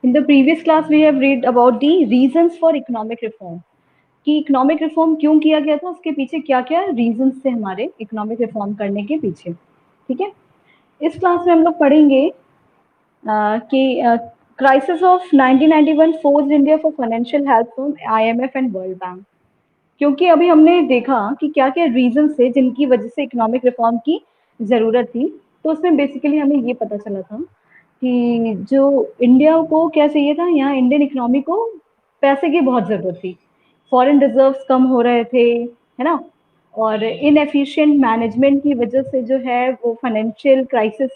In the previous class, we have read about the reasons for economic reform. कि economic reform क्यों किया गया था, उसके पीछे क्या क्या रीजंस थे हमारे इकोनॉमिक रिफॉर्म करने के पीछे। ठीक है, इस क्लास में हम लोग पढ़ेंगे कि crisis of 1991 forced India for financial help from IMF and world bank. क्योंकि अभी हमने देखा कि क्या क्या रीजन थे जिनकी वजह से इकोनॉमिक रिफॉर्म की जरूरत थी, तो उसमें बेसिकली हमें ये पता चला था कि जो इंडिया को क्या चाहिए था, यहाँ इंडियन इकोनॉमी को पैसे की बहुत जरूरत थी। फॉरेन रिजर्व्स कम हो रहे थे, है ना, और इनएफिशिएंट मैनेजमेंट की वजह से जो है वो फाइनेंशियल क्राइसिस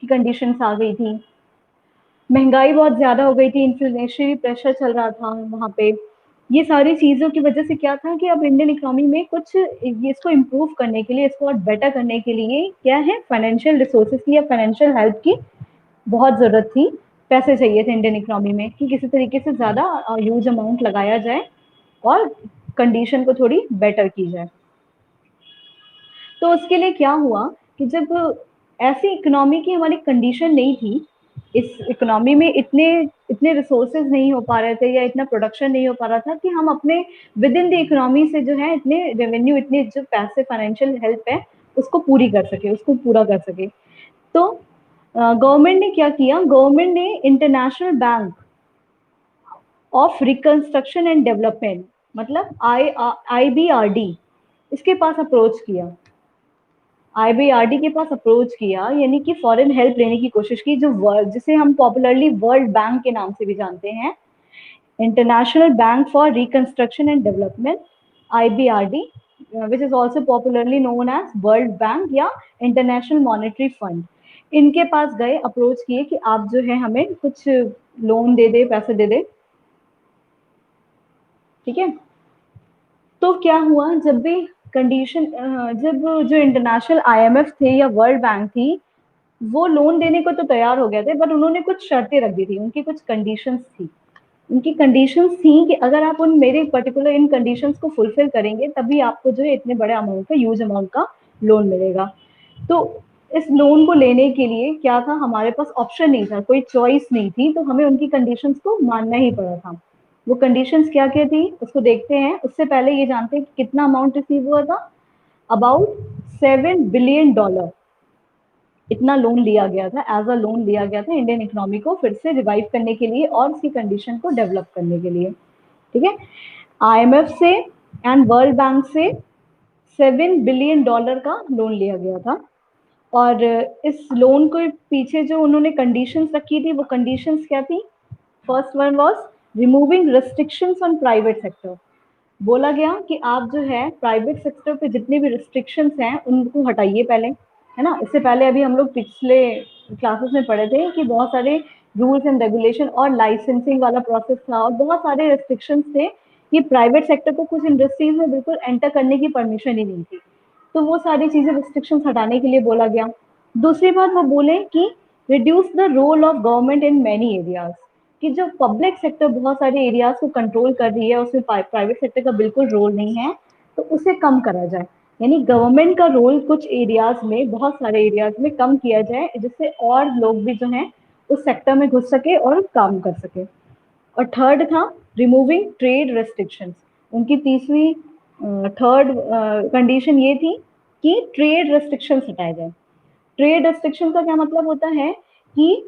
की कंडीशंस आ गई थी। महंगाई बहुत ज़्यादा हो गई थी, इन्फ्लेशनरी प्रेशर चल रहा था वहाँ पे। ये सारी चीज़ों की वजह से क्या था कि अब इंडियन इकोनॉमी में कुछ इसको इम्प्रूव करने के लिए, इसको और बेटर करने के लिए क्या है, फाइनेंशियल रिसोर्सेज की या फाइनेंशियल हेल्प की बहुत ज़रूरत थी। पैसे चाहिए थे इंडियन इकोनॉमी में कि किसी तरीके से ज़्यादा ह्यूज अमाउंट लगाया जाए और कंडीशन को थोड़ी बेटर की जाए। तो उसके लिए क्या हुआ कि जब ऐसी इकोनॉमी की हमारी कंडीशन नहीं थी, इस इकोनॉमी में इतने इतने रिसोर्सेज नहीं हो पा रहे थे या इतना प्रोडक्शन नहीं हो पा रहा था कि हम अपने विद इन द इकोनॉमी से जो है इतने रेवेन्यू, इतने जो पैसे, फाइनेंशियल हेल्प है उसको पूरी कर सके, उसको पूरा कर सके। तो गवर्नमेंट ने क्या किया, गवर्नमेंट ने international bank of reconstruction and development, मतलब IBRD, इसके पास अप्रोच किया। IBRD के पास अप्रोच किया, यानी कि फॉरेन हेल्प लेने की कोशिश की, जो जिसे हम पॉपुलरली वर्ल्ड बैंक के नाम से भी जानते हैं, international bank for reconstruction and development, IBRD, which is also popularly known as world bank या इंटरनेशनल मॉनेटरी फंड। इनके पास गए, अप्रोच किए कि आप जो है हमें कुछ लोन दे दे, पैसे दे दे। ठीक है, तो क्या हुआ, जब भी कंडीशन, जब जो इंटरनेशनल IMF थे या वर्ल्ड बैंक थी, वो लोन देने को तो तैयार हो गए थे, बट उन्होंने कुछ शर्तें रख दी थी, उनकी कुछ कंडीशंस थी। उनकी कंडीशंस थी कि अगर आप उन मेरे पर्टिकुलर इन कंडीशंस को फुलफिल करेंगे तभी आपको जो है इतने बड़े अमाउंट का, ह्यूज अमाउंट का लोन मिलेगा। तो इस लोन को लेने के लिए क्या था, हमारे पास ऑप्शन नहीं था, कोई चॉइस नहीं थी, तो हमें उनकी कंडीशंस को मानना ही पड़ा था। वो कंडीशंस क्या क्या थी उसको देखते हैं, उससे पहले ये जानते हैं कि कितना अमाउंट रिसीव हुआ था। अबाउट $7 बिलियन इतना लोन लिया गया था, एज अ लोन लिया गया था इंडियन इकोनॉमी को फिर से रिवाइव करने के लिए और उसकी कंडीशन को डेवलप करने के लिए। ठीक है, IMF से एंड वर्ल्ड बैंक से $7 बिलियन का लोन लिया गया था। और इस लोन के पीछे जो उन्होंने कंडीशंस रखी थी, वो कंडीशंस क्या थी, first one was removing restrictions on private sector. बोला गया कि आप जो है प्राइवेट सेक्टर पे जितने भी रिस्ट्रिक्शंस हैं उनको हटाइए पहले, है ना। इससे पहले अभी हम लोग पिछले क्लासेस में पढ़े थे कि बहुत सारे रूल्स एंड रेगुलेशन और लाइसेंसिंग वाला प्रोसेस था और बहुत सारे रिस्ट्रिक्शंस थे कि प्राइवेट सेक्टर को कुछ इंडस्ट्रीज में बिल्कुल एंटर करने की परमिशन ही नहीं थी। तो वो सारी चीजें, रिस्ट्रिक्शंस हटाने के लिए बोला गया। दूसरी बात वो बोले कि reduce the role of government in many areas, कि जो पब्लिक सेक्टर बहुत सारे एरियाज को कंट्रोल कर रही है, उसमें प्राइवेट सेक्टर का बिल्कुल रोल नहीं है, तो उसे कम करा जाए। यानी गवर्नमेंट का रोल कुछ एरियाज में, बहुत सारे एरियाज में कम किया जाए, जिससे और लोग भी जो हैं उस सेक्टर में घुस सके और काम कर सके। और थर्ड था रिमूविंग ट्रेड रेस्ट्रिक्शंस। उनकी तीसरी, थर्ड कंडीशन ये थी कि ट्रेड रेस्ट्रिक्शंस हटाए जाए। ट्रेड रेस्ट्रिक्शन का क्या मतलब होता है कि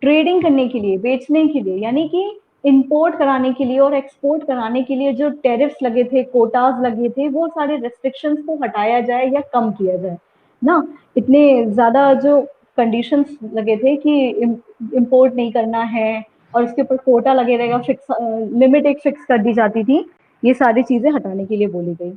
ट्रेडिंग करने के लिए, बेचने के लिए, यानी कि इंपोर्ट कराने के लिए और एक्सपोर्ट कराने के लिए जो टेरिफ्स लगे थे, कोटाज लगे थे, वो सारे रेस्ट्रिक्शंस को हटाया जाए या कम किया जाए ना। इतने ज्यादा जो कंडीशंस लगे थे कि इंपोर्ट नहीं करना है और उसके ऊपर कोटा लगे रहेगा, फिक्स लिमिट एक फिक्स कर दी जाती थी, ये सारी चीजें हटाने के लिए बोली गई।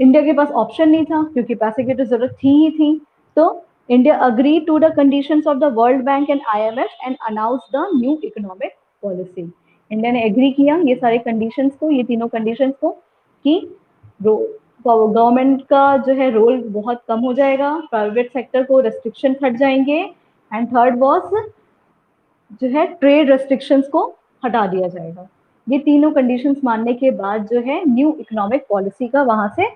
इंडिया के पास ऑप्शन नहीं था क्योंकि पैसे की तो जरूरत थी ही थी। तो India agree to the conditions of the world bank and IMF and announce the new economic policy. India ने एग्री किया ये सारे कंडीशंस को, ये तीनों कंडीशंस को, कि गवर्नमेंट का जो है रोल बहुत कम हो जाएगा, प्राइवेट सेक्टर को रेस्ट्रिक्शन हट जाएंगे, एंड थर्ड वॉज जो है ट्रेड रेस्ट्रिक्शंस को हटा दिया जाएगा। ये तीनों कंडीशंस मानने के बाद जो है न्यू इकोनॉमिक पॉलिसी का वहां से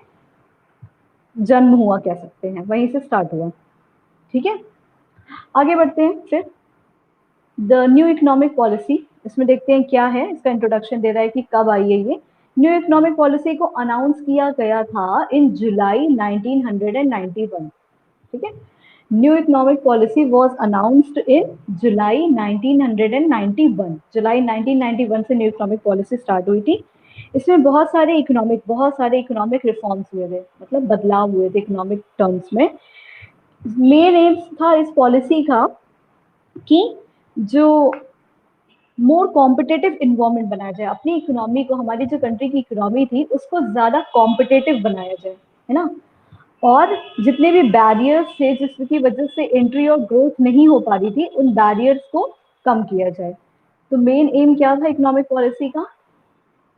जन्म हुआ, कह सकते हैं, वहीं से स्टार्ट हुआ। ठीक है, आगे बढ़ते हैं फिर। द न्यू इकोनॉमिक पॉलिसी, इसमें देखते हैं क्या है, इसका इंट्रोडक्शन दे रहा है कि कब आई है ये। न्यू इकोनॉमिक पॉलिसी को अनाउंस किया गया था इन जुलाई 1991, ठीक है। New economic policy was announced in July 1991, जुलाई 1991 से न्यू इकोनॉमिक पॉलिसी स्टार्ट हुई थी। इसमें बहुत सारे इकोनॉमिक रिफॉर्म्स हुए थे, मतलब बदलाव हुए थे इकोनॉमिक टर्म्स में। मेन एम था इस पॉलिसी का कि जो मोर कॉम्पिटेटिव इन्वायरमेंट बनाया जाए, अपनी इकोनॉमी को, हमारी जो कंट्री की इकोनॉमी थी उसको ज्यादा कॉम्पिटेटिव बनाया जाए, है ना। और जितने भी बैरियर्स थे जिसकी वजह से एंट्री और ग्रोथ नहीं हो पा रही थी, उन बैरियर्स को कम किया जाए। तो मेन एम क्या था इकोनॉमिक पॉलिसी का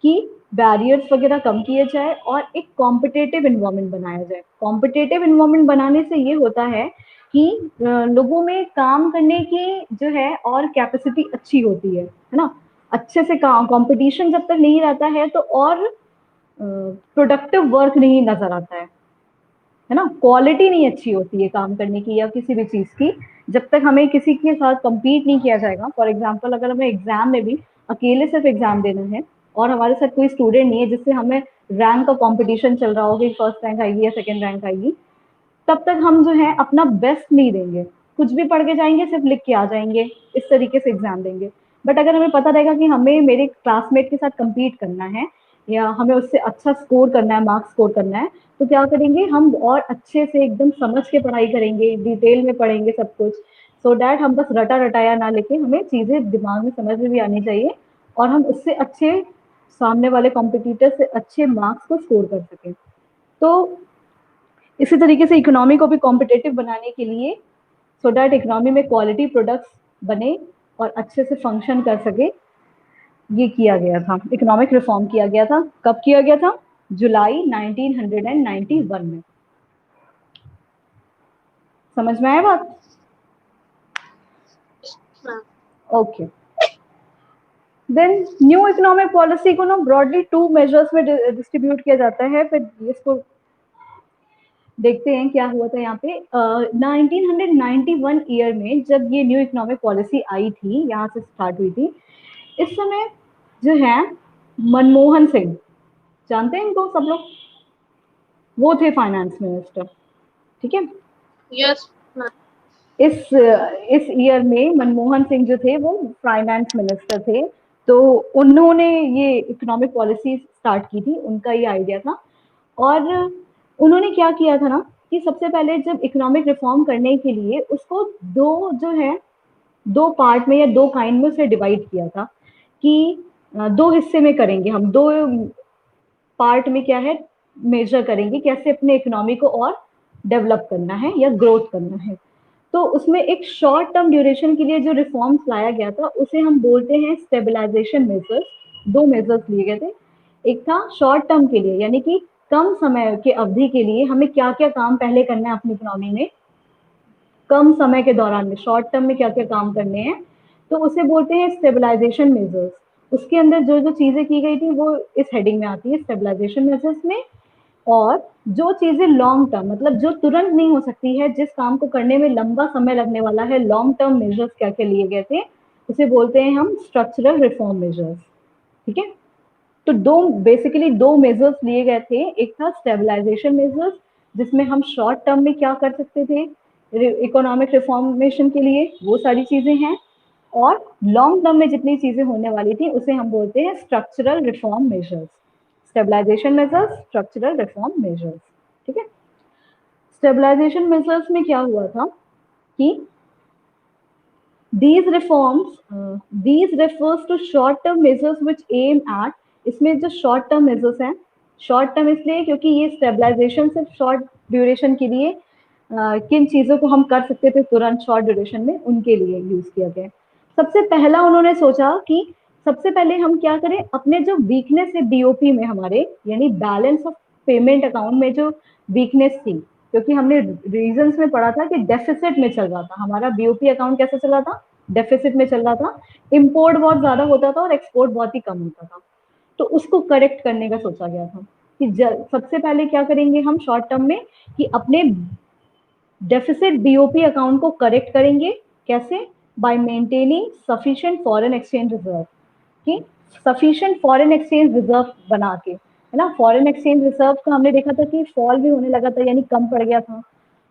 कि बैरियर्स वगैरह कम किए जाए और एक कॉम्पिटेटिव इन्वायरमेंट बनाया जाए। कॉम्पिटेटिव इन्वायरमेंट बनाने से ये होता है कि लोगों में काम करने की जो है और कैपेसिटी अच्छी होती है ना। अच्छे से काम, कंपटीशन जब तक नहीं रहता है तो और प्रोडक्टिव वर्क नहीं नजर आता है ना। क्वालिटी नहीं अच्छी होती है काम करने की या किसी भी चीज की, जब तक हमें किसी के साथ compete नहीं किया जाएगा। फॉर एग्जाम्पल अगर हमें एग्जाम में भी अकेले सिर्फ एग्जाम देना है और हमारे साथ कोई स्टूडेंट नहीं है जिससे हमें रैंक का कंपटीशन चल रहा हो कि फर्स्ट रैंक आएगी या सेकंड रैंक आएगी, तब तक हम जो है अपना बेस्ट नहीं देंगे, कुछ भी पढ़ के जाएंगे, सिर्फ लिख के आ जाएंगे, इस तरीके से एग्जाम देंगे। बट अगर हमें पता रहेगा कि हमें मेरे क्लासमेट के साथ compete करना है या हमें उससे अच्छा स्कोर करना है, मार्क्स स्कोर करना है, तो क्या करेंगे हम, और अच्छे से एकदम समझ के पढ़ाई करेंगे, डिटेल में पढ़ेंगे सब कुछ, सो डैट हम बस रटा रटाया ना लेके हमें चीजें दिमाग में समझ में भी आनी चाहिए और हम उससे अच्छे, सामने वाले कॉम्पिटिटर से अच्छे मार्क्स को स्कोर कर सकें। तो इसी तरीके से इकोनॉमी को भी कॉम्पिटेटिव बनाने के लिए, सो डैट इकोनॉमी में क्वालिटी प्रोडक्ट्स बने और अच्छे से फंक्शन कर सके, ये किया गया था, इकोनॉमिक रिफॉर्म किया गया था। कब किया गया था? जुलाई 1991 में। समझ में आया बात? Okay. Then new economic policy को ना ब्रॉडली 2 मेजर्स में डिस्ट्रीब्यूट किया जाता है। फिर इसको देखते हैं क्या हुआ था यहाँ पे। 1991 ईयर में जब ये न्यू इकोनॉमिक पॉलिसी आई थी, यहाँ से स्टार्ट हुई थी, इस समय जो है मनमोहन सिंह, जानते हैं इनको सब लोग, वो थे फाइनेंस मिनिस्टर, ठीक है। यस। इस ईयर में मनमोहन सिंह जो थे वो फाइनेंस मिनिस्टर थे, तो उन्होंने ये इकोनॉमिक पॉलिसी स्टार्ट की थी, उनका ये आइडिया था। और उन्होंने क्या किया था ना कि सबसे पहले जब इकोनॉमिक रिफॉर्म करने के लिए उसको दो जो है, दो पार्ट में या दो काइंड में उसे डिवाइड किया था कि दो हिस्से में करेंगे हम, दो पार्ट में क्या है मेजर करेंगे कैसे अपने इकोनॉमी को और डेवलप करना है या ग्रोथ करना है। तो उसमें एक शॉर्ट टर्म ड्यूरेशन के लिए जो रिफॉर्म्स लाया गया था उसे हम बोलते हैं स्टेबलाइजेशन मेजर्स। दो मेजर्स लिए गए थे, एक था शॉर्ट टर्म के लिए, यानी कि कम समय के अवधि के लिए हमें क्या क्या काम पहले करना है अपनी इकोनॉमी में, कम समय के दौरान में शॉर्ट टर्म में क्या क्या काम करने हैं, तो उसे बोलते हैं स्टेबलाइजेशन मेजर्स। उसके अंदर जो जो चीजें की गई थी वो इस हेडिंग में आती है स्टेबलाइजेशन मेजर्स में। और जो चीजें लॉन्ग टर्म, मतलब जो तुरंत नहीं हो सकती है, जिस काम को करने में लंबा समय लगने वाला है, लॉन्ग टर्म मेजर्स क्या क्या लिए गए थे, उसे बोलते हैं हम स्ट्रक्चरल रिफॉर्म मेजर्स, ठीक है। तो दो, बेसिकली दो मेजर्स लिए गए थे, एक था स्टेबलाइजेशन मेजर्स जिसमें हम शॉर्ट टर्म में क्या कर सकते थे इकोनॉमिक रिफॉर्मेशन के लिए, वो सारी चीजें हैं। और लॉन्ग टर्म में जितनी चीजें होने वाली थी उसे हम बोलते हैं structural reform measures. Stabilisation measures, structural reform measures, ठीक है। स्टेबलाइजेशन मेजर्स में क्या हुआ था कि these reforms these refers to short term measures which aim at, इसमें जो शॉर्ट टर्म मेजर्स हैं, शॉर्ट टर्म इसलिए क्योंकि ये स्टेबलाइजेशन सिर्फ शॉर्ट ड्यूरेशन के लिए किन चीजों को हम कर सकते थे तुरंत शॉर्ट ड्यूरेशन में, उनके लिए यूज किया गया। सबसे पहला उन्होंने सोचा कि सबसे पहले हम क्या करें, अपने जो वीकनेस है बीओपी में हमारे, यानी बैलेंस ऑफ पेमेंट अकाउंट में जो वीकनेस थी, क्योंकि हमने रीजंस में पढ़ा था कि डेफिसिट में चल रहा था हमारा बीओपी अकाउंट, कैसे चल रहा था, डेफिसिट में चल रहा था, इम्पोर्ट बहुत ज्यादा होता था और एक्सपोर्ट बहुत ही कम होता था। तो उसको करेक्ट करने का सोचा गया था कि सबसे पहले क्या करेंगे हम शॉर्ट टर्म में कि अपने डेफिसिट बीओपी अकाउंट को करेक्ट करेंगे। कैसे? Bye maintaining sufficient foreign exchange reserve, कि सफिशिएंट फॉरेन एक्सचेंज रिजर्व बना के, है ना। फॉरेन एक्सचेंज रिजर्व का हमने देखा था कि फॉल भी होने लगा था, यानी कम पड़ गया था।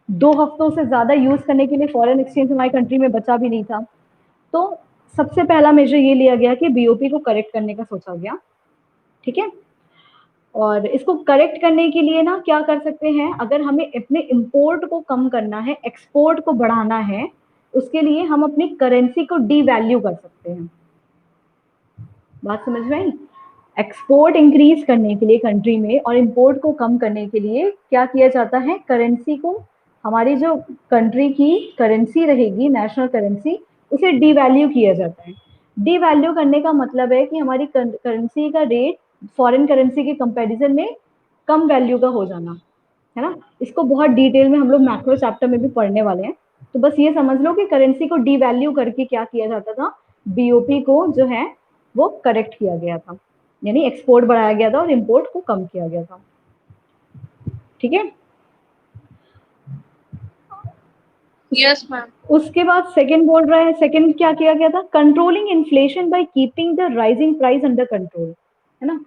2 हफ्तों से ज्यादा यूज करने के लिए फॉरेन एक्सचेंज हमारी कंट्री में बचा भी नहीं था। तो सबसे पहला मेजर ये लिया गया कि बीओपी को करेक्ट करने का सोचा गया, ठीक है। और इसको करेक्ट करने के लिए ना क्या कर सकते हैं, अगर हमें अपने इंपोर्ट को कम करना है, एक्सपोर्ट को बढ़ाना है, उसके लिए हम अपनी करेंसी को डीवैल्यू कर सकते हैं। बात समझ में आई। एक्सपोर्ट इंक्रीज करने के लिए कंट्री में और इंपोर्ट को कम करने के लिए क्या किया जाता है, करेंसी को, हमारी जो कंट्री की करेंसी रहेगी नेशनल करेंसी, उसे डीवैल्यू किया जाता है। डीवैल्यू करने का मतलब है कि हमारी करेंसी का रेट फॉरेन करेंसी के कंपैरिजन में कम वैल्यू का हो जाना, है ना। इसको बहुत डिटेल में हम लोग मैक्रो चैप्टर में भी पढ़ने वाले हैं। तो बस ये समझ लो कि करेंसी को डीवैल्यू करके क्या किया जाता था, बीओपी को जो है वो करेक्ट किया गया था, यानी एक्सपोर्ट बढ़ाया गया था और इंपोर्ट को कम किया गया था, ठीक है। Yes ma'am. उसके बाद सेकंड बोल रहा है, सेकंड क्या किया गया था, controlling inflation by keeping the rising price under control, है ना।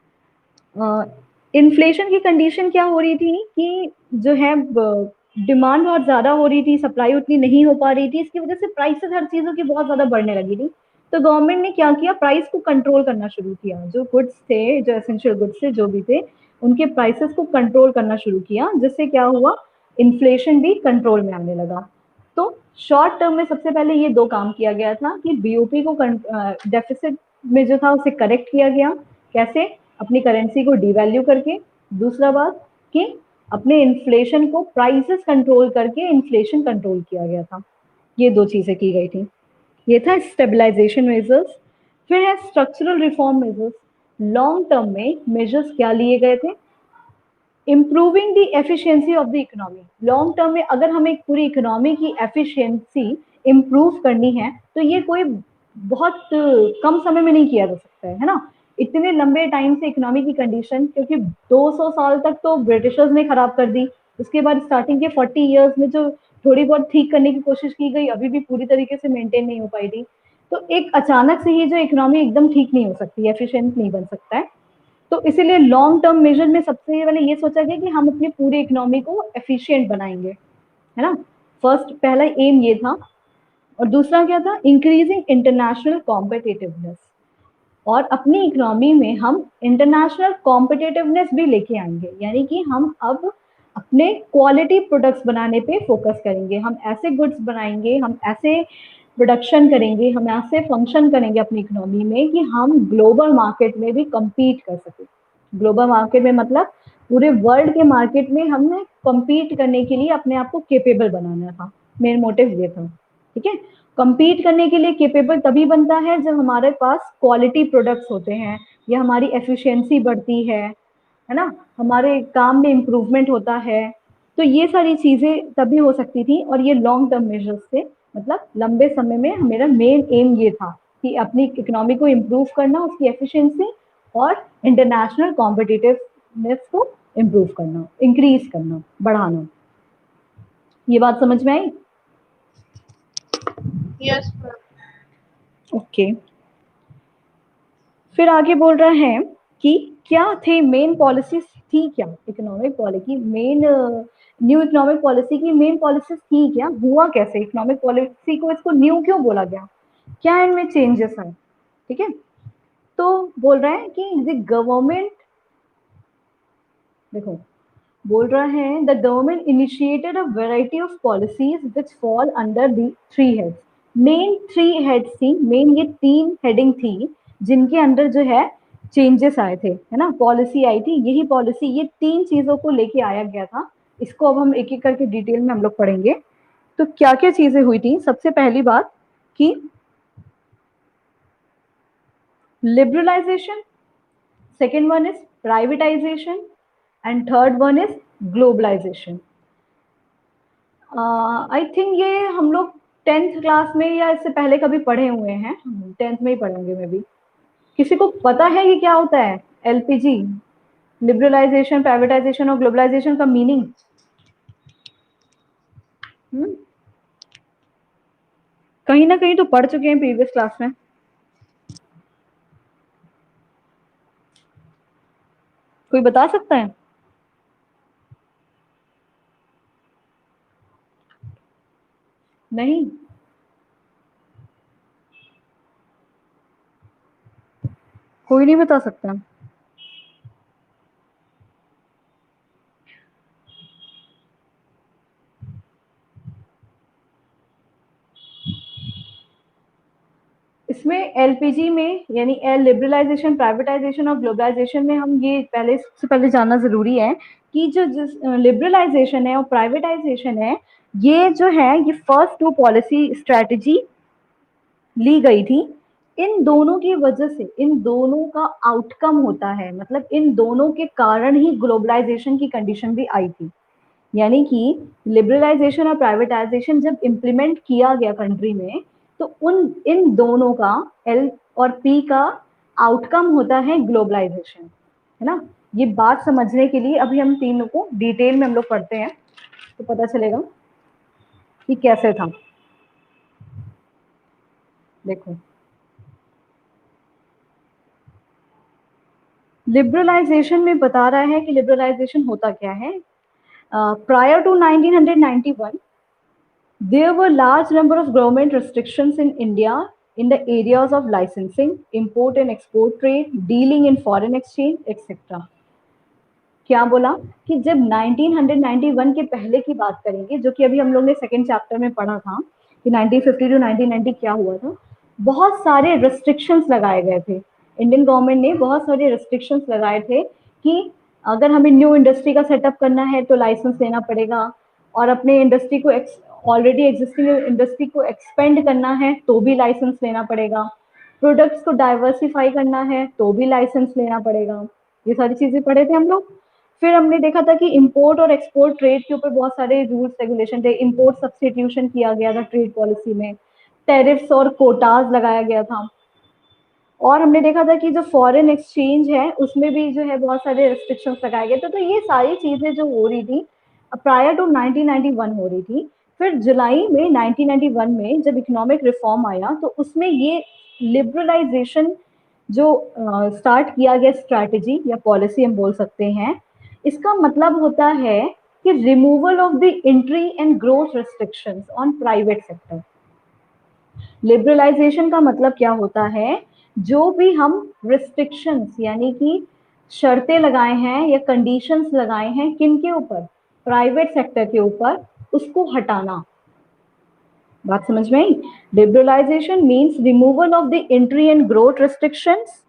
इन्फ्लेशन की कंडीशन क्या हो रही थी कि जो है डिमांड बहुत ज्यादा हो रही थी, सप्लाई उतनी नहीं हो पा रही थी, इसकी वजह से प्राइसेस हर चीजों की बहुत ज्यादा बढ़ने लगी थी। तो गवर्नमेंट ने क्या किया, प्राइस को कंट्रोल करना शुरू किया, जो गुड्स थे, जो एसेंशियल गुड्स थे, जो भी थे, उनके प्राइसेस को कंट्रोल करना शुरू किया, जिससे क्या हुआ, इन्फ्लेशन भी कंट्रोल में आने लगा। तो शॉर्ट टर्म में सबसे पहले ये 2 काम किया गया था कि बीओपी को डेफिसिट में जो था उसे करेक्ट किया गया, कैसे, अपनी करेंसी को डिवैल्यू करके। दूसरा बात कि अपने इन्फ्लेशन को प्राइसेस कंट्रोल करके इन्फ्लेशन कंट्रोल किया गया था। ये 2 चीजें की गई थी। ये था स्टेबलाइजेशन मेजर्स। फिर है structural reform measures. Long term में मेजर्स क्या लिए गए थे, improving the efficiency of the economy. Long term में अगर हमें पूरी इकोनॉमी की एफिशिएंसी इम्प्रूव करनी है तो ये कोई बहुत कम समय में नहीं किया जा सकता है ना। इतने लंबे टाइम से इकोनॉमी की कंडीशन, क्योंकि 200 साल तक तो ब्रिटिशर्स ने खराब कर दी, उसके बाद स्टार्टिंग के 40 इयर्स में जो थोड़ी बहुत ठीक करने की कोशिश की गई, अभी भी पूरी तरीके से मेंटेन नहीं हो पाई थी। तो एक अचानक से ही जो इकोनॉमी एकदम ठीक नहीं हो सकती, एफिशिएंट नहीं बन सकता है। तो इसीलिए लॉन्ग टर्म मेजर में सबसे पहले ये सोचा गया कि हम अपनी पूरी इकोनॉमी को एफिशिएंट बनाएंगे, है ना। फर्स्ट पहला एम ये था। और दूसरा क्या था, इंक्रीजिंग इंटरनेशनल कॉम्पिटिटिवनेस। और अपनी इकोनॉमी में हम इंटरनेशनल कॉम्पिटिटिवनेस भी लेके आएंगे, यानी कि हम अब अपने क्वालिटी प्रोडक्ट्स बनाने पे फोकस करेंगे। हम ऐसे गुड्स बनाएंगे, हम ऐसे प्रोडक्शन करेंगे, हम ऐसे फंक्शन करेंगे अपनी इकोनॉमी में कि हम ग्लोबल मार्केट में भी कम्पीट कर सकें। ग्लोबल मार्केट में मतलब पूरे वर्ल्ड के मार्केट में हमने कम्पीट करने के लिए अपने आप को केपेबल बनाना था। मेन मोटिव ये था, ठीक है। कम्पीट करने के लिए केपेबल तभी बनता है जब हमारे पास क्वालिटी प्रोडक्ट्स होते हैं, या हमारी एफिशिएंसी बढ़ती है ना, हमारे काम में इम्प्रूवमेंट होता है। तो ये सारी चीजें तभी हो सकती थी, और ये लॉन्ग टर्म मेजर्स थे। मतलब लंबे समय में मेरा मेन एम ये था कि अपनी इकोनॉमी को इम्प्रूव करना, उसकी एफिशिएंसी और इंटरनेशनल कॉम्पिटिटिवनेस को इम्प्रूव करना, इंक्रीज करना, बढ़ाना। ये बात समझ में आई। Yes ma'am. ओके। फिर आगे बोल रहा है कि क्या थे मेन पॉलिसीज, थी क्या economic policy main, new economic policy की मेन पॉलिसीज थी क्या, हुआ कैसे इकोनॉमिक पॉलिसी को, इसको न्यू क्यों बोला गया, क्या इनमें चेंजेस आए, ठीक है। तो बोल रहा है कि द गवर्नमेंट, देखो, बोल रहा है the government initiated a variety of policies which fall under the 3 heads. Main 3 heads थी, मेन ये 3 हेडिंग थी जिनके अंडर जो है चेंजेस आए थे, है ना, पॉलिसी आई थी। यही पॉलिसी ये 3 चीजों को लेके आया गया था। इसको अब हम एक एक करके डिटेल में हम लोग पढ़ेंगे। तो क्या क्या चीजें हुई थी, सबसे पहली बात कि liberalisation, second one is privatisation, and third one is globalisation. I think ये हम लोग 10th क्लास में या इससे पहले कभी पढ़े हुए हैं, 10th में ही पढ़ेंगे मे बी। किसी को पता है ये क्या होता है, एलपीजी, लिबरलाइजेशन, प्राइवेटाइजेशन और ग्लोबलाइजेशन का मीनिंग? कहीं ना कहीं तो पढ़ चुके हैं प्रीवियस क्लास में। कोई बता सकता है? नहीं, कोई नहीं बता सकता। इसमें एलपीजी में यानी लिबरलाइजेशन, प्राइवेटाइजेशन और ग्लोबलाइजेशन में हम ये पहले सबसे पहले जानना जरूरी है कि जो जिस लिबरलाइजेशन है और प्राइवेटाइजेशन है, ये जो है ये फर्स्ट टू पॉलिसी स्ट्रेटजी ली गई थी। इन दोनों की वजह से इन दोनों का आउटकम होता है, मतलब इन दोनों के कारण ही ग्लोबलाइजेशन की कंडीशन भी आई थी। यानी कि लिबरलाइजेशन और प्राइवेटाइजेशन जब इम्प्लीमेंट किया गया कंट्री में, तो उन इन दोनों का एल और पी का आउटकम होता है ग्लोबलाइजेशन, है ना। ये बात समझने के लिए अभी हम तीनों को डिटेल में हम लोग पढ़ते हैं तो पता चलेगा कि कैसे था। देखो, लिबरलाइजेशन में बता रहा है कि लिबरलाइजेशन होता क्या है। Prior to 1991 there were large number of government restrictions in India in the areas of licensing, import and export trade, dealing in foreign exchange, etc. क्या बोला कि जब 1991 के पहले की बात करेंगे, जो कि अभी हम लोग ने सेकेंड चैप्टर में पढ़ा था कि 1950 टू 1990 क्या हुआ था, बहुत सारे रिस्ट्रिक्शंस लगाए गए थे। इंडियन गवर्नमेंट ने बहुत सारे रिस्ट्रिक्शंस लगाए थे कि अगर हमें न्यू इंडस्ट्री का सेटअप करना है तो लाइसेंस लेना पड़ेगा, और अपने इंडस्ट्री को ऑलरेडी एग्जिस्टिंग इंडस्ट्री को एक्सपेंड करना है तो भी लाइसेंस लेना पड़ेगा, प्रोडक्ट्स को डाइवर्सिफाई करना है तो भी लाइसेंस लेना पड़ेगा। ये सारी चीजें पढ़े थे हम लोग। फिर हमने देखा था कि इंपोर्ट और एक्सपोर्ट ट्रेड के ऊपर बहुत सारे रूल्स रेगुलेशन थे। इंपोर्ट सब्सटीट्यूशन किया गया था ट्रेड पॉलिसी में, टैरिफ्स और कोटाज लगाया गया था। और हमने देखा था कि जो फॉरेन एक्सचेंज है उसमें भी जो है बहुत सारे रेस्ट्रिक्शंस लगाए गए थे। तो ये सारी चीजें जो हो रही थी प्रायर टू 1991 हो रही थी। फिर जुलाई में 1991 में जब इकोनॉमिक रिफॉर्म आया तो उसमें ये लिबरलाइजेशन जो स्टार्ट किया गया स्ट्रैटेजी या पॉलिसी हम बोल सकते हैं, इसका मतलब होता है कि removal of the entry and growth restrictions on private sector. Liberalisation का मतलब क्या होता है, जो भी हम रिस्ट्रिक्शंस यानी कि शर्तें लगाए हैं या कंडीशंस लगाए हैं किनके ऊपर, प्राइवेट सेक्टर के ऊपर, उसको हटाना। बात समझ में आई? Liberalisation means removal of the entry and growth restrictions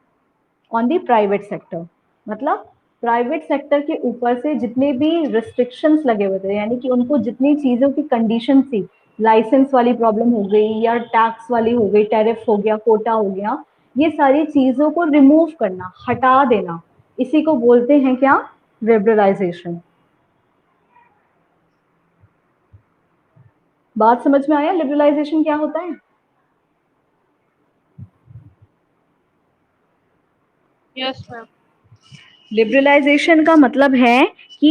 on the private sector. मतलब प्राइवेट सेक्टर के ऊपर से जितने भी रिस्ट्रिक्शंस लगे हुए थे, यानी कि उनको जितनी चीजों की कंडीशन थी, लाइसेंस वाली प्रॉब्लम हो गई या टैक्स वाली हो गई, टैरिफ हो गया, कोटा हो गया, ये सारी चीजों को रिमूव करना, हटा देना, इसी को बोलते हैं क्या, लिबरलाइजेशन। बात समझ में आया लिबरलाइजेशन क्या होता है? Yes, ma'am. लिबरलाइजेशन का मतलब है कि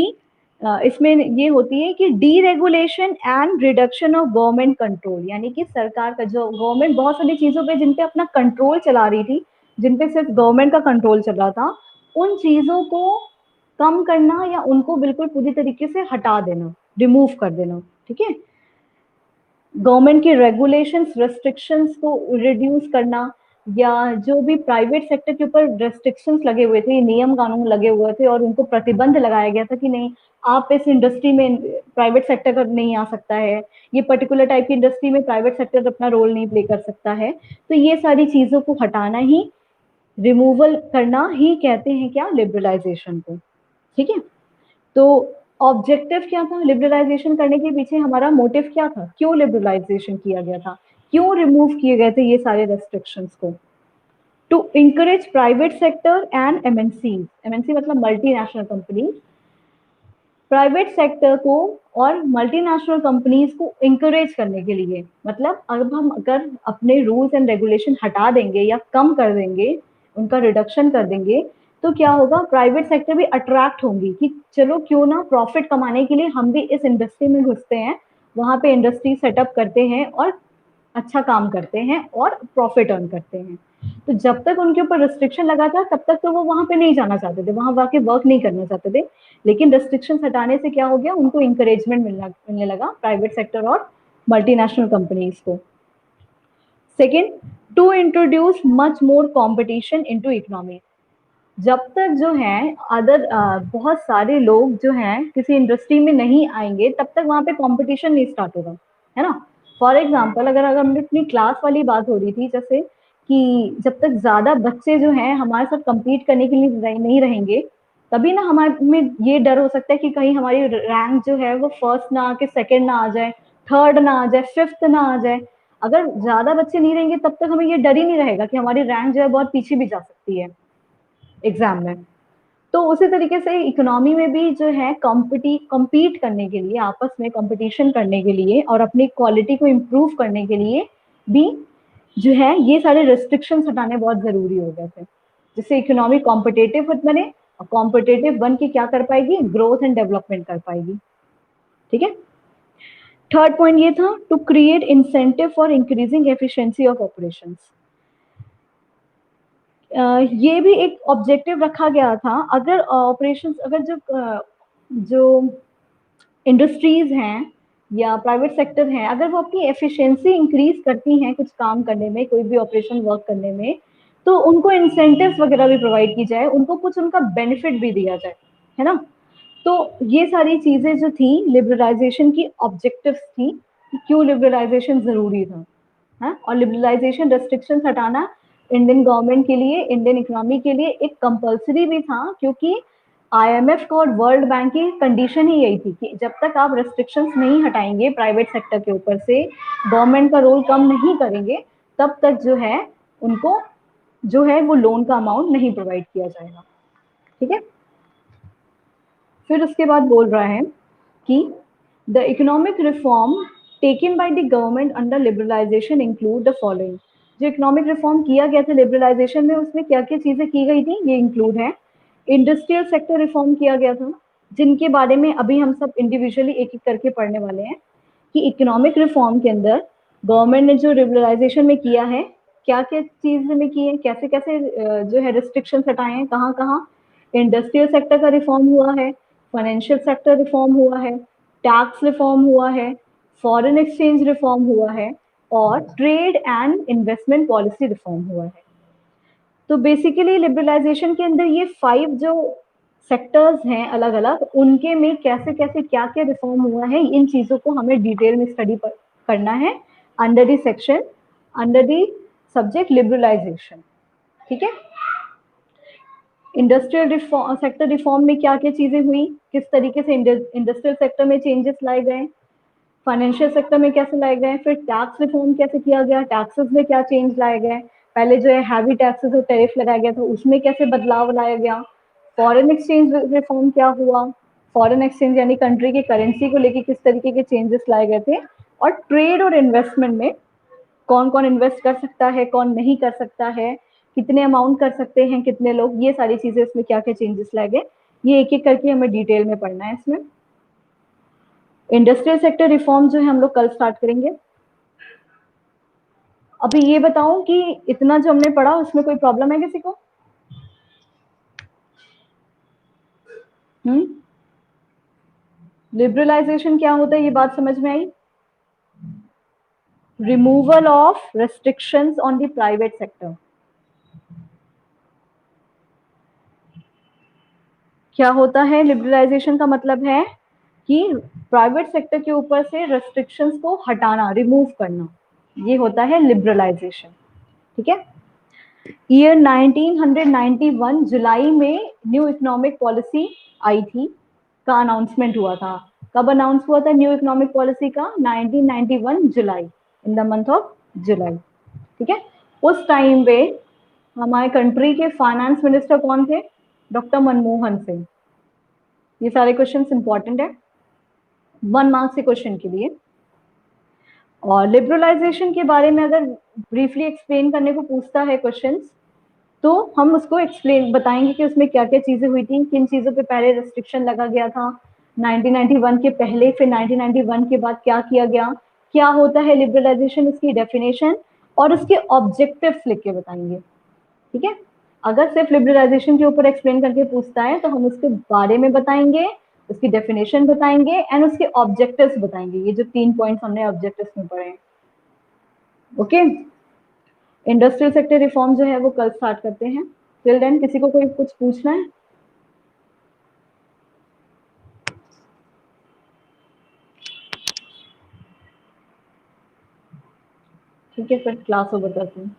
इसमें ये होती है कि deregulation and reduction of government control, यानी कि सरकार का जो गवर्नमेंट बहुत सारी चीजों पे जिन पे अपना कंट्रोल चला रही थी, जिन पे सिर्फ गवर्नमेंट का कंट्रोल चल रहा था, उन चीजों को कम करना या उनको बिल्कुल पूरी तरीके से हटा देना, रिमूव कर देना। ठीक है, गवर्नमेंट के रेगुलेशंस, रेस्ट्रिक्शंस को रिड्यूस करना, या जो भी प्राइवेट सेक्टर के ऊपर रेस्ट्रिक्शंस लगे हुए थे, नियम कानून लगे हुए थे और उनको प्रतिबंध लगाया गया था कि नहीं, आप इस इंडस्ट्री में प्राइवेट सेक्टर का नहीं आ सकता है, ये पर्टिकुलर टाइप की इंडस्ट्री में प्राइवेट सेक्टर अपना रोल नहीं प्ले कर सकता है। तो ये सारी चीजों को हटाना ही, रिमूवल करना ही कहते हैं क्या, लिबरलाइजेशन को। ठीक है, तो ऑब्जेक्टिव क्या था लिबरलाइजेशन करने के पीछे, हमारा मोटिव क्या था, क्यों लिबरलाइजेशन किया गया था, क्यों रिमूव किए गए थे ये सारे रेस्ट्रिक्शंस को? To encourage private sector and MNC, MNC मतलब मल्टीनेशनल कंपनी, प्राइवेट सेक्टर को और मल्टीनेशनल कंपनीज को इंकरेज करने के लिए। मतलब अब हम अगर अपने रूल्स एंड रेगुलेशन हटा देंगे या कम कर देंगे, उनका रिडक्शन कर देंगे, तो क्या होगा, प्राइवेट सेक्टर भी अट्रैक्ट होंगी कि चलो क्यों ना प्रॉफिट कमाने के लिए हम भी इस इंडस्ट्री में घुसते हैं, वहां पे इंडस्ट्री सेटअप करते हैं और अच्छा काम करते हैं और प्रॉफिट अर्न करते हैं। तो जब तक उनके ऊपर रिस्ट्रिक्शन लगा था तब तक तो वो वहां पे नहीं जाना चाहते थे, वहां जाके वर्क नहीं करना चाहते थे। लेकिन रिस्ट्रिक्शन हटाने से क्या हो गया, उनको इंकरेजमेंट मिलने लगा प्राइवेट सेक्टर और मल्टीनेशनल कंपनीज को। Second, to introduce much more competition into economy. जब तक जो है बहुत सारे लोग जो हैं किसी इंडस्ट्री में नहीं आएंगे तब तक वहां पे कंपटीशन नहीं स्टार्ट होगा, है ना। फॉर एग्जांपल अगर हम अपनी क्लास वाली बात हो रही थी, जैसे कि जब तक ज्यादा बच्चे जो हैं हमारे साथ compete करने के लिए नहीं रहेंगे, तभी ना हमारे में ये डर हो सकता है कि कहीं हमारी रैंक जो है वो फर्स्ट ना आके सेकंड ना आ जाए, थर्ड ना आ जाए, फिफ्थ ना आ जाए। अगर ज्यादा बच्चे नहीं रहेंगे तब तक हमें ये डर ही नहीं रहेगा कि हमारी रैंक जो है बहुत पीछे भी जा सकती है एग्जाम में। तो उसी तरीके से इकोनॉमी में भी जो है कम्पीट करने के लिए, आपस में कंपटीशन करने के लिए और अपनी क्वालिटी को इम्प्रूव करने के लिए भी जो है ये सारे रेस्ट्रिक्शंस हटाने बहुत जरूरी हो गए थे, जिससे इकोनॉमी कॉम्पिटेटिव बने, और कॉम्पिटेटिव बन के क्या कर पाएगी, ग्रोथ एंड डेवलपमेंट कर पाएगी। ठीक है। थर्ड पॉइंट ये था, to create incentive for increasing efficiency of operations. ये भी एक ऑब्जेक्टिव रखा गया था, अगर ऑपरेशंस, अगर जो इंडस्ट्रीज हैं या प्राइवेट सेक्टर हैं, अगर वो अपनी एफिशिएंसी इंक्रीज करती हैं कुछ काम करने में, कोई भी ऑपरेशन वर्क करने में, तो उनको इंसेंटिव्स वगैरह भी प्रोवाइड की जाए, उनको कुछ उनका बेनिफिट भी दिया जाए, है ना। तो ये सारी चीजें जो थी लिबरलाइजेशन की ऑब्जेक्टिव्स थी, क्यों लिबरलाइजेशन जरूरी था, है। और लिबरलाइजेशन रेस्ट्रिक्शंस हटाना इंडियन गवर्नमेंट के लिए, इंडियन इकोनॉमी के लिए एक कंपलसरी भी था, क्योंकि आईएमएफ का और वर्ल्ड बैंक की कंडीशन ही यही थी कि जब तक आप रेस्ट्रिक्शंस नहीं हटाएंगे प्राइवेट सेक्टर के ऊपर से, गवर्नमेंट का रोल कम नहीं करेंगे, तब तक जो है उनको जो है वो लोन का अमाउंट नहीं प्रोवाइड किया जाएगा। ठीक है। फिर उसके बाद बोल रहा है कि the economic reform taken by the government under liberalisation include the following. जो इकोनॉमिक रिफॉर्म किया गया था लिबरलाइजेशन में, उसमें क्या क्या चीजें की गई थी, ये इंक्लूड है। इंडस्ट्रियल सेक्टर रिफॉर्म किया गया था, जिनके बारे में अभी हम सब इंडिविजुअली एक एक करके पढ़ने वाले हैं कि इकोनॉमिक रिफॉर्म के अंदर गवर्नमेंट ने जो लिबरलाइजेशन में किया है, क्या क्या चीज में की है, कैसे कैसे जो है रिस्ट्रिक्शन हटाए हैं, कहाँ कहाँ। इंडस्ट्रियल सेक्टर का रिफॉर्म हुआ है, फाइनेंशियल सेक्टर रिफॉर्म हुआ है, टैक्स रिफॉर्म हुआ है, फॉरेन एक्सचेंज रिफॉर्म हुआ है, और trade and investment policy reform हुआ है। तो बेसिकली लिबरलाइजेशन के अंदर ये 5 जो सेक्टर्स हैं अलग अलग, उनके में कैसे कैसे क्या क्या रिफॉर्म हुआ है, इन चीजों को हमें डिटेल में स्टडी करना है under the section, under the subject liberalisation. ठीक है। इंडस्ट्रियल सेक्टर रिफॉर्म में क्या क्या चीजें हुई, किस तरीके से इंडस्ट्रियल सेक्टर में चेंजेस लाए गए, फाइनेंशियल सेक्टर में कैसे लाए गए, फिर टैक्स रिफॉर्म कैसे किया गया, टैक्सेस में क्या चेंज लाए गए, पहले जो है हैवी टैक्सेस और टैरिफ लगाया गया था उसमें कैसे बदलाव लाया गया, फॉरेन एक्सचेंज रिफॉर्म क्या हुआ, फॉरेन एक्सचेंज यानी कंट्री की करेंसी को लेके किस तरीके के चेंजेस लाए गए थे, और ट्रेड और इन्वेस्टमेंट में कौन कौन इन्वेस्ट कर सकता है, कौन नहीं कर सकता है, कितने अमाउंट कर सकते हैं कितने लोग, ये सारी चीजें इसमें क्या क्या चेंजेस लाए गए, ये एक एक करके हमें डिटेल में पढ़ना है इसमें। इंडस्ट्रियल सेक्टर रिफॉर्म जो है हम लोग कल स्टार्ट करेंगे। अभी ये बताऊं कि इतना जो हमने पढ़ा उसमें कोई प्रॉब्लम है किसी को? लिबरलाइजेशन क्या होता है ये बात समझ में आई? Removal of restrictions on the private sector. क्या होता है लिबरलाइजेशन का मतलब है कि प्राइवेट सेक्टर के ऊपर से रेस्ट्रिक्शंस को हटाना, रिमूव करना, ये होता है लिबरलाइजेशन। ठीक है। ईयर 1991 जुलाई में न्यू इकोनॉमिक पॉलिसी आई थी, का अनाउंसमेंट हुआ था। कब अनाउंस हुआ था न्यू इकोनॉमिक पॉलिसी का? 1991 जुलाई, in the month of July. ठीक है। उस टाइम पे हमारे कंट्री के फाइनेंस मिनिस्टर कौन थे? डॉक्टर मनमोहन सिंह। ये सारे क्वेश्चन इंपॉर्टेंट है 1 मार्क्स के क्वेश्चन के लिए। और लिबरलाइजेशन के बारे में अगर ब्रीफली एक्सप्लेन करने को पूछता है क्वेश्चन, तो हम उसको एक्सप्लेन बताएंगे कि उसमें क्या क्या चीजें हुई थी, किन चीजों पे पहले रेस्ट्रिक्शन लगा गया था 1991 के पहले, फिर 1991 के बाद क्या किया गया, क्या होता है लिबरलाइजेशन, उसकी डेफिनेशन और उसके ऑब्जेक्टिव्स लिख के बताएंगे। ठीक है, अगर सिर्फ लिबरलाइजेशन के ऊपर एक्सप्लेन करके पूछता है तो हम उसके बारे में बताएंगे, उसकी डेफिनेशन बताएंगे एंड उसके ऑब्जेक्टिव्स बताएंगे। ये जो 3 पॉइंट्स हमने ऑब्जेक्टिव्स में पढ़े हैं। ओके, इंडस्ट्रियल सेक्टर रिफॉर्म जो है वो कल स्टार्ट करते हैं। टिल देन किसी को कोई कुछ पूछना है? ठीक है, फिर क्लास ओवर करते हैं।